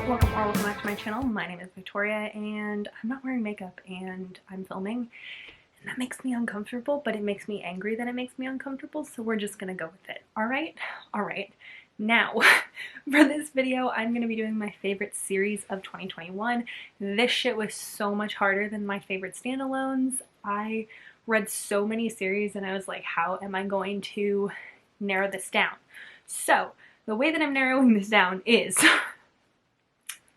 Welcome or welcome back to my channel. My name is Victoria and I'm not wearing makeup and I'm filming, and that makes me uncomfortable, but it makes me angry that it makes me uncomfortable, so we're just gonna go with it. Alright. Now, for this video, I'm gonna be doing my favorite series of 2021. This shit was so much harder than my favorite standalones. I read so many series and I was like, how am I going to narrow this down? So, the way that I'm narrowing this down is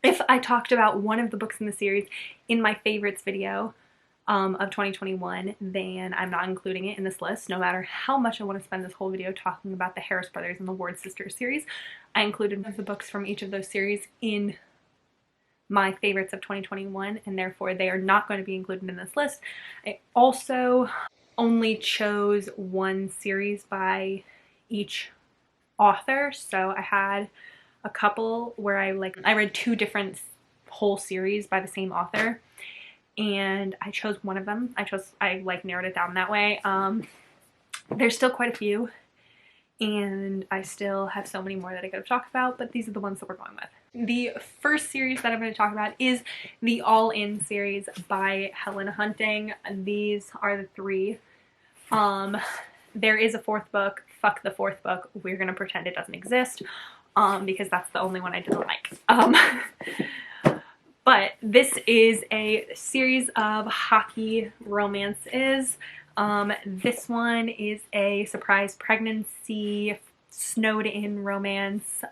if I talked about one of the books in the series in my favorites video of 2021, then I'm not including it in this list. No matter how much I want to spend this whole video talking about the Harris Brothers and the Ward Sisters series, I included the books from each of those series in my favorites of 2021, and therefore they are not going to be included in this list. I also only chose one series by each author, so I had a couple where I read two different whole series by the same author, and I chose one of them. I narrowed it down that way. There's still quite a few, and I still have so many more that I could have talked about, but these are the ones that we're going with. The first series that I'm going to talk about is the All In series by Helen Hunting. These are the three. There is a fourth book. Fuck the fourth book. We're going to pretend it doesn't exist. Because that's the only one I didn't like. But this is a series of hockey romances. This one is a surprise pregnancy, snowed in romance.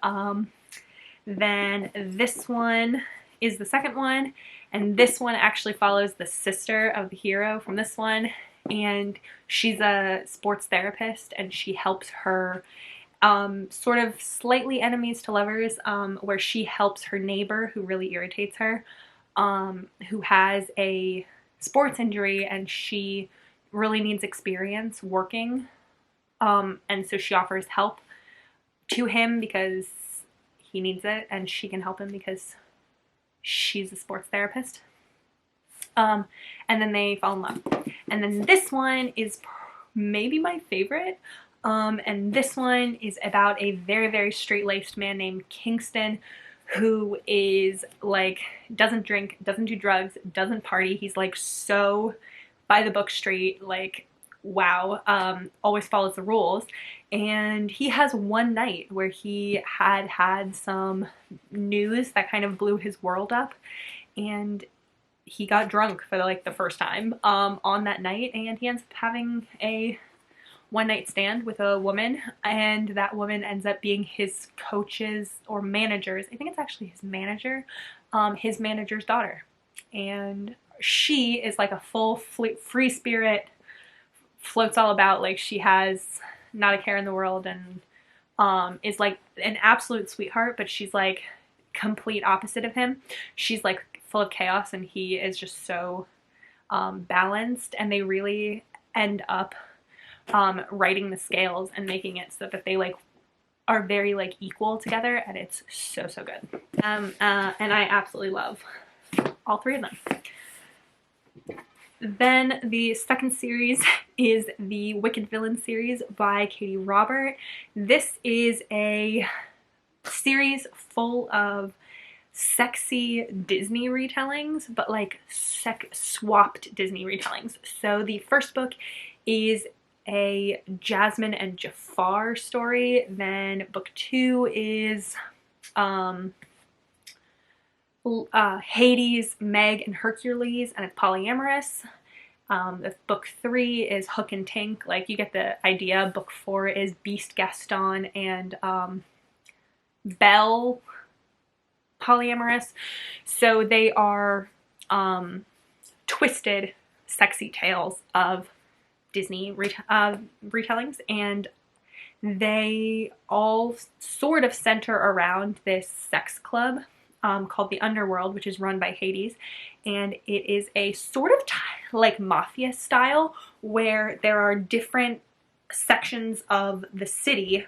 Then this one is the second one, and this one actually follows the sister of the hero from this one, and she's a sports therapist and she helps her sort of slightly enemies to lovers, where she helps her neighbor who really irritates her, who has a sports injury and she really needs experience working, and so she offers help to him because he needs it, and she can help him because she's a sports therapist. And then they fall in love. And then this one is maybe my favorite. And this one is about a very, very straight-laced man named Kingston who is like, doesn't drink, doesn't do drugs, doesn't party. He's like so by the book straight, like, wow, always follows the rules. And he has one night where he had some news that kind of blew his world up, and he got drunk for like the first time on that night, and he ends up having a one-night stand with a woman, and that woman ends up being his coach's or manager's, I think it's actually his manager's daughter. And she is like a full free spirit, floats all about, like she has not a care in the world, and is like an absolute sweetheart, but she's like complete opposite of him. She's like full of chaos and he is just so balanced, and they really end up writing the scales and making it so that they like are very like equal together, and it's so good. And I absolutely love all three of them. Then the second series is the Wicked Villain series by Katie Robert. This is a series full of sexy Disney retellings, but like swapped Disney retellings. So the first book is a Jasmine and Jafar story. Then book 2 is Hades, Meg, and Hercules, and it's polyamorous. Book 3 is Hook and Tink, like you get the idea. Book 4 is Beast, Gaston, and Belle, polyamorous. So they are twisted, sexy tales of Disney retellings, and they all sort of center around this sex club called the Underworld, which is run by Hades, and it is a sort of like mafia style where there are different sections of the city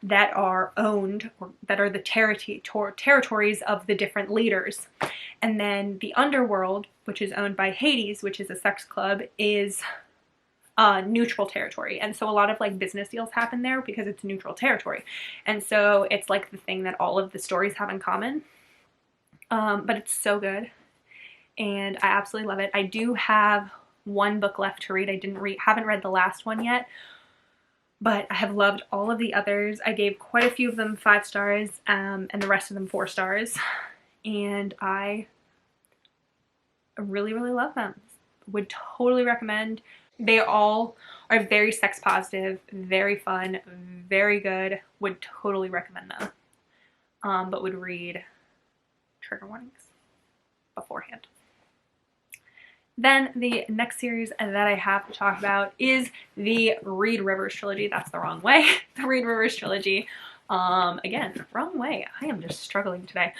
that are owned, or that are the territories of the different leaders. And then the Underworld, which is owned by Hades, which is a sex club, is neutral territory. And so a lot of like business deals happen there because it's neutral territory. And so it's like the thing that all of the stories have in common. But it's so good and I absolutely love it. I do have one book left to read. I haven't read the last one yet, but I have loved all of the others. I gave quite a few of them 5 stars, and the rest of them 4 stars, and I really, really love them. Would totally recommend. They all are very sex positive, very fun, very good. Would totally recommend them, but would read trigger warnings beforehand. Then the next series that I have to talk about is the Reed Rivers trilogy. That's the wrong way. The Reed Rivers trilogy. Again, wrong way. I am just struggling today.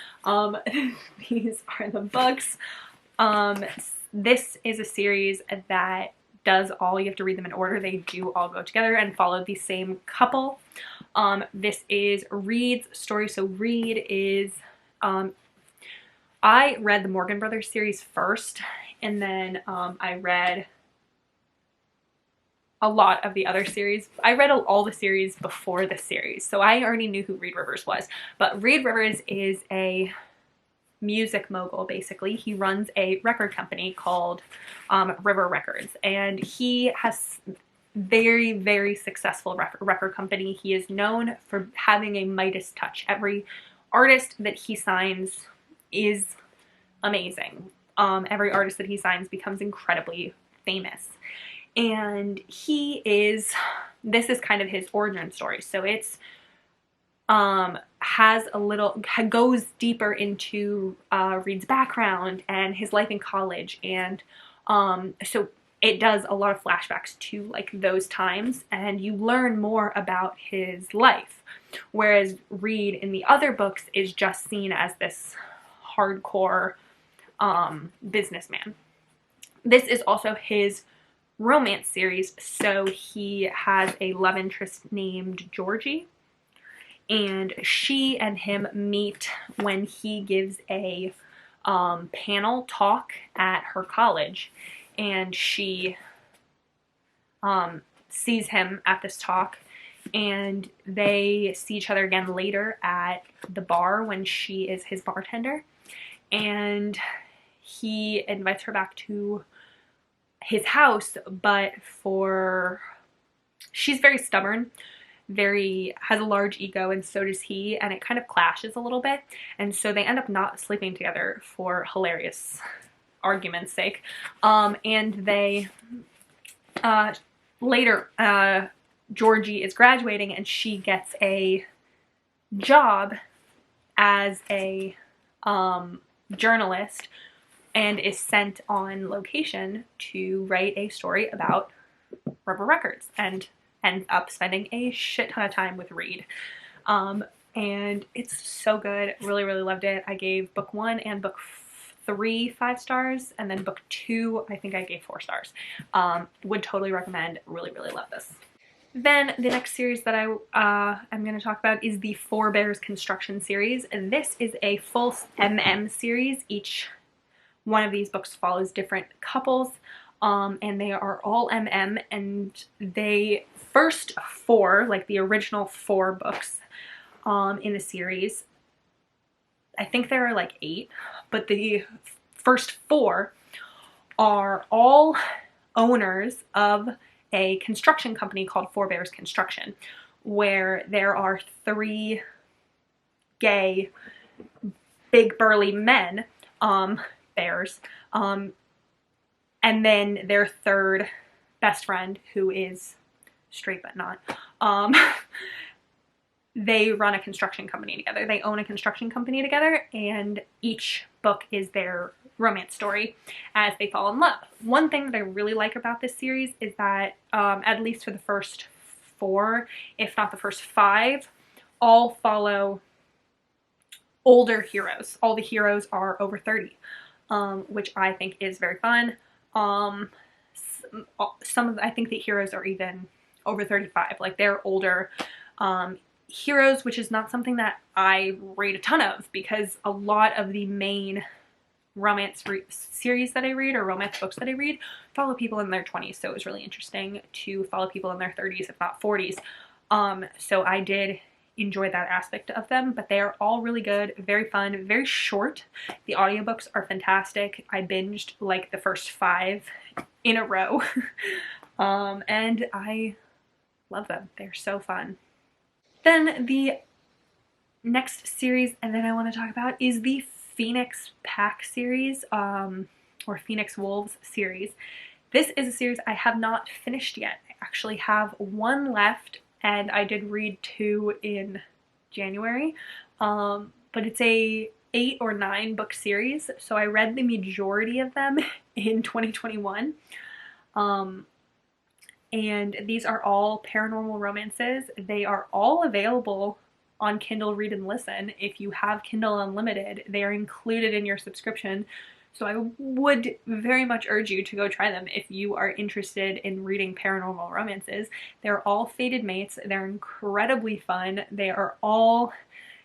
These are the books. This is a series that does all, you have to read them in order. They do all go together and follow the same couple. This is Reed's story. So Reed is, I read the Morgan Brothers series first, and then I read a lot of the other series. I read all the series before this series, so I already knew who Reed Rivers was. But Reed Rivers is a music mogul, basically. He runs a record company called River Records, and he has very, very successful record company. He is known for having a Midas touch. Every artist that he signs is amazing. Every artist that he signs becomes incredibly famous. And this is kind of his origin story. So it's goes deeper into Reed's background and his life in college, and so it does a lot of flashbacks to like those times, and you learn more about his life, whereas Reed in the other books is just seen as this hardcore businessman. This is also his romance series, so he has a love interest named Georgie, and she and him meet when he gives a panel talk at her college, and she sees him at this talk, and they see each other again later at the bar when she is his bartender, and he invites her back to his house, but she's very stubborn, has a large ego, and so does he, and it kind of clashes a little bit, and so they end up not sleeping together for hilarious argument's sake. And they later Georgie is graduating, and she gets a job as a journalist and is sent on location to write a story about River Records, and ends up spending a shit ton of time with Reed. And it's so good. Really, really loved it. I gave book 1 and book 3 5 stars, and then book 2 I think I gave 4 stars. Would totally recommend. Really, really love this. Then the next series that I am going to talk about is the Four Bears Construction series, and this is a full series. Each one of these books follows different couples, and they are all and they first 4, like the original 4 books in the series, I think there are like 8, but the first 4 are all owners of a construction company called Four Bears Construction, where there are 3 gay, big burly men, bears, and then their third best friend, who is straight but not. They run a construction company together. They own a construction company together, and each book is their romance story as they fall in love. One thing that I really like about this series is that, at least for the first 4, if not the first 5, all follow older heroes. All the heroes are over 30, which I think is very fun. I think the heroes are even over 35, like they're older heroes, which is not something that I read a ton of, because a lot of the main romance series that I read, or romance books that I read, follow people in their 20s, so it was really interesting to follow people in their 30s, if not 40s. So I did enjoy that aspect of them, but they are all really good, very fun, very short. The audiobooks are fantastic. I binged like the first 5 in a row. And I love them. They're so fun. Then the next series and then I want to talk about is the Phoenix Pack series, or Phoenix Wolves series. This is a series I have not finished yet. I actually have 1 left, and I did read 2 in January, but it's a 8 or 9 book series, so I read the majority of them in 2021. And these are all paranormal romances. They are all available on Kindle Read and Listen. If you have Kindle Unlimited, they are included in your subscription. So I would very much urge you to go try them if you are interested in reading paranormal romances. They're all fated mates. They're incredibly fun. They are all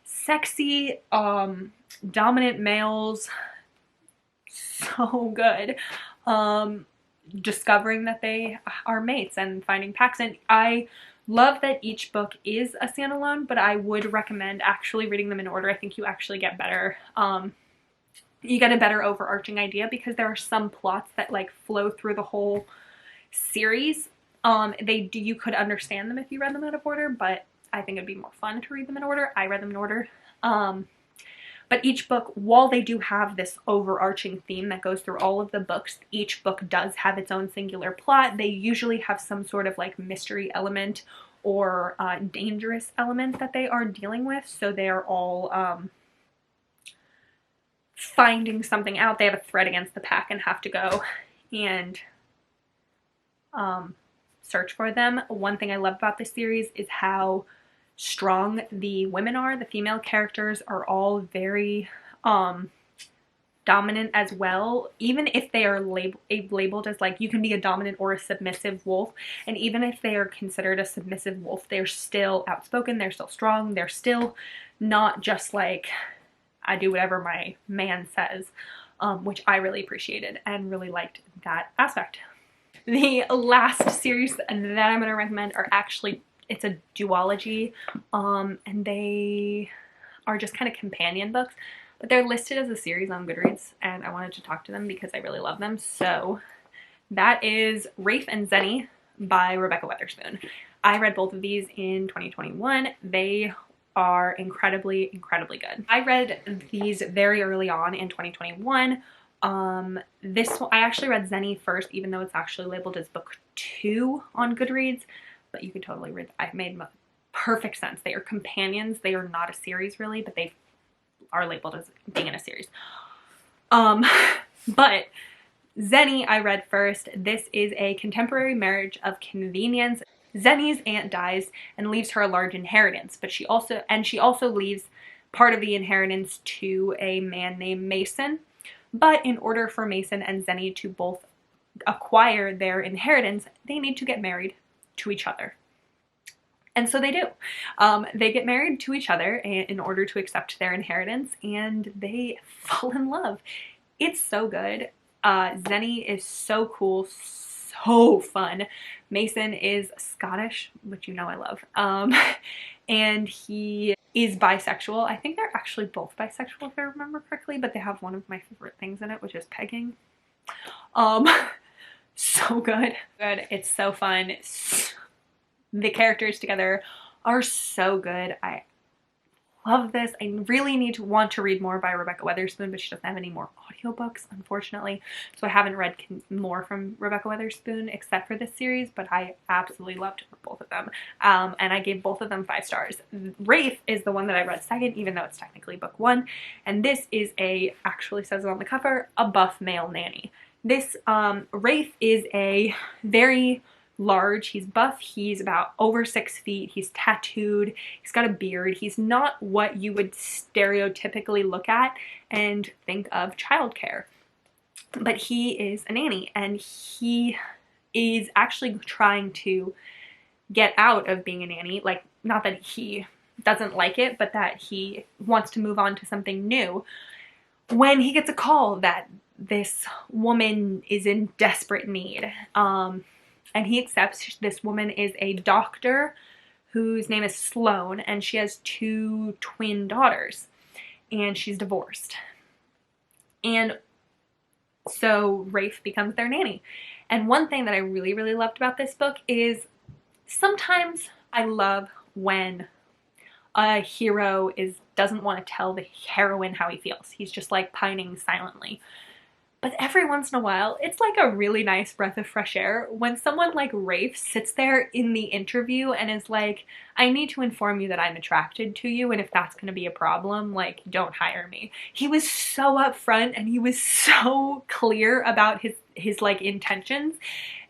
sexy, dominant males. So good. Discovering that they are mates and finding packs. And I love that each book is a standalone, but I would recommend actually reading them in order. I think you actually get better, you get a better overarching idea, because there are some plots that like flow through the whole series. You could understand them if you read them out of order, but I think it'd be more fun to read them in order. I read them in order. But each book, while they do have this overarching theme that goes through all of the books, each book does have its own singular plot. They usually have some sort of like mystery element or dangerous element that they are dealing with. So they are all finding something out. They have a threat against the pack and have to go and search for them. One thing I love about this series is how strong the women are. The female characters are all very dominant as well, even if they are labeled as like, you can be a dominant or a submissive wolf, and even if they are considered a submissive wolf, they're still outspoken, they're still strong, they're still not just like, I do whatever my man says, which I really appreciated and really liked that aspect. The last series that I'm going to recommend are actually, it's a duology, and they are just kind of companion books, but they're listed as a series on Goodreads, and I wanted to talk to them because I really love them. So that is Rafe and Zenny by Rebecca Weatherspoon. I read both of these in 2021. They are incredibly, incredibly good. I read these very early on in 2021. This one, I actually read Zenny first, even though it's actually labeled as book 2 on Goodreads. But you could totally read. I've made perfect sense. They are companions. They are not a series really, but they are labeled as being in a series. But Zenny I read first. This is a contemporary marriage of convenience. Zenny's aunt dies and leaves her a large inheritance, but she also leaves part of the inheritance to a man named Mason. But in order for Mason and Zenny to both acquire their inheritance, they need to get married to each other. And so they do. They get married to each other in order to accept their inheritance, and they fall in love. It's so good. Zenny is so cool, so fun. Mason is Scottish, which you know I love. And he is bisexual. I think they're actually both bisexual if I remember correctly, but they have one of my favorite things in it, which is pegging. So good. It's so fun. The characters together are so good. I love this. I really want to read more by Rebecca Weatherspoon, but she doesn't have any more audiobooks, unfortunately. So I haven't read more from Rebecca Weatherspoon except for this series, but I absolutely loved both of them. And I gave both of them 5 stars. Rafe is the one that I read second, even though it's technically book 1. And this is actually says it on the cover, a buff male nanny. This, Rafe is a very large, he's buff, he's about over 6 feet, he's tattooed, he's got a beard, he's not what you would stereotypically look at and think of childcare. But he is a nanny, and he is actually trying to get out of being a nanny. Like, not that he doesn't like it, but that he wants to move on to something new, when he gets a call that this woman is in desperate need. And he accepts. This woman is a doctor whose name is Sloane, and she has 2 twin daughters, and she's divorced. And so Rafe becomes their nanny. And one thing that I really, really loved about this book is sometimes I love when a hero doesn't want to tell the heroine how he feels. He's just like pining silently. But every once in a while, it's like a really nice breath of fresh air when someone like Rafe sits there in the interview and is like, I need to inform you that I'm attracted to you, and if that's going to be a problem, like, don't hire me. He was so upfront and he was so clear about his like intentions,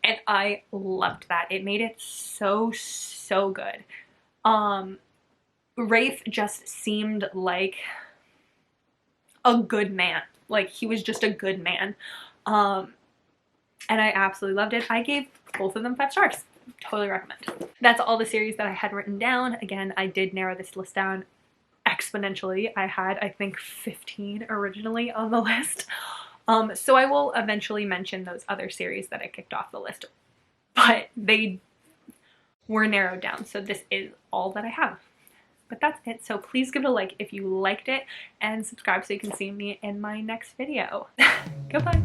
and I loved that. It made it so, so good. Rafe just seemed like a good man. Like, he was just a good man. And I absolutely loved it. I gave both of them 5 stars. Totally recommend. That's all the series that I had written down. Again, I did narrow this list down exponentially. I had, I think, 15 originally on the list. So I will eventually mention those other series that I kicked off the list, but they were narrowed down. So this is all that I have. But that's it. So please give it a like if you liked it, and subscribe so you can see me in my next video. Goodbye.